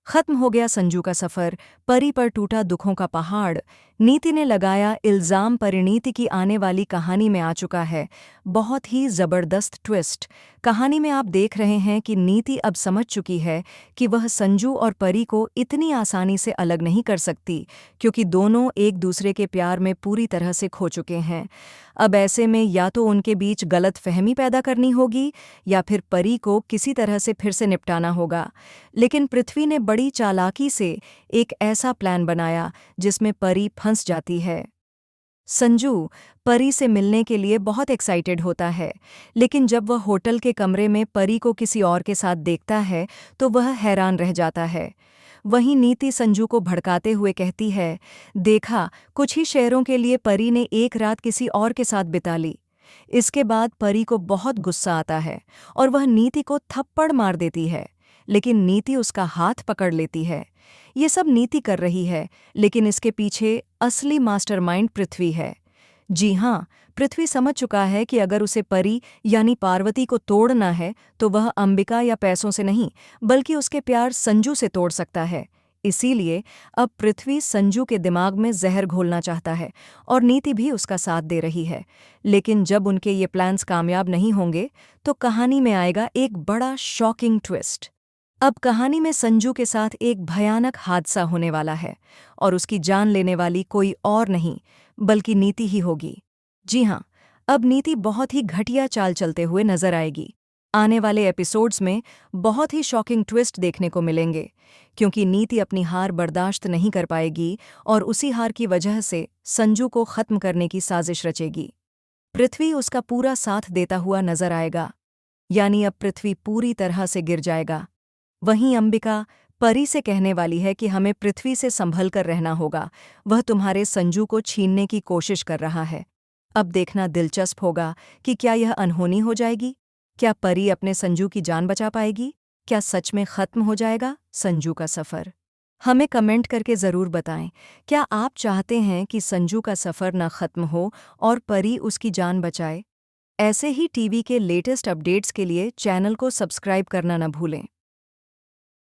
खत्म हो गया संजू का सफर, परी पर टूटा दुखों का पहाड़। नीति ने लगाया इल्जाम, परिणीति की आने वाली कहानी में आ चुका है बहुत ही जबरदस्त ट्विस्ट। कहानी में आप देख रहे हैं कि नीति अब समझ चुकी है कि वह संजू और परी को इतनी आसानी से अलग नहीं कर सकती, क्योंकि दोनों एक दूसरे के प्यार में पूरी तरह से खो चुके हैं। अब ऐसे में या तो उनके बीच गलतफहमी पैदा करनी होगी या फिर परी को किसी तरह से फिर से निपटाना होगा। लेकिन पृथ्वी ने बड़ी चालाकी से एक ऐसा प्लान बनाया जिसमें परी फंस जाती है। संजू परी से मिलने के लिए बहुत एक्साइटेड होता है, लेकिन जब वह होटल के कमरे में परी को किसी और के साथ देखता है तो वह हैरान रह जाता है। वहीं नीति संजू को भड़काते हुए कहती है, देखा, कुछ ही शेयरों के लिए परी ने एक रात किसी और के साथ बिता ली। इसके बाद परी को बहुत गुस्सा आता है और वह नीति को थप्पड़ मार देती है, लेकिन नीति उसका हाथ पकड़ लेती है। ये सब नीति कर रही है, लेकिन इसके पीछे असली मास्टरमाइंड पृथ्वी है। जी हाँ, पृथ्वी समझ चुका है कि अगर उसे परी यानी पार्वती को तोड़ना है तो वह अंबिका या पैसों से नहीं, बल्कि उसके प्यार संजू से तोड़ सकता है। इसीलिए अब पृथ्वी संजू के दिमाग में जहर घोलना चाहता है और नीति भी उसका साथ दे रही है। लेकिन जब उनके ये प्लान्स कामयाब नहीं होंगे तो कहानी में आएगा एक बड़ा शॉकिंग ट्विस्ट। अब कहानी में संजू के साथ एक भयानक हादसा होने वाला है और उसकी जान लेने वाली कोई और नहीं बल्कि नीति ही होगी। जी हाँ, अब नीति बहुत ही घटिया चाल चलते हुए नजर आएगी। आने वाले एपिसोड्स में बहुत ही शॉकिंग ट्विस्ट देखने को मिलेंगे, क्योंकि नीति अपनी हार बर्दाश्त नहीं कर पाएगी और उसी हार की वजह से संजू को खत्म करने की साजिश रचेगी। पृथ्वी उसका पूरा साथ देता हुआ नजर आएगा, यानी अब पृथ्वी पूरी तरह से गिर जाएगा। वहीं अंबिका परी से कहने वाली है कि हमें पृथ्वी से संभल कर रहना होगा, वह तुम्हारे संजू को छीनने की कोशिश कर रहा है। अब देखना दिलचस्प होगा कि क्या यह अनहोनी हो जाएगी, क्या परी अपने संजू की जान बचा पाएगी, क्या सच में खत्म हो जाएगा संजू का सफ़र। हमें कमेंट करके ज़रूर बताएं, क्या आप चाहते हैं कि संजू का सफ़र न खत्म हो और परी उसकी जान बचाए। ऐसे ही टीवी के लेटेस्ट अपडेट्स के लिए चैनल को सब्सक्राइब करना न भूलें।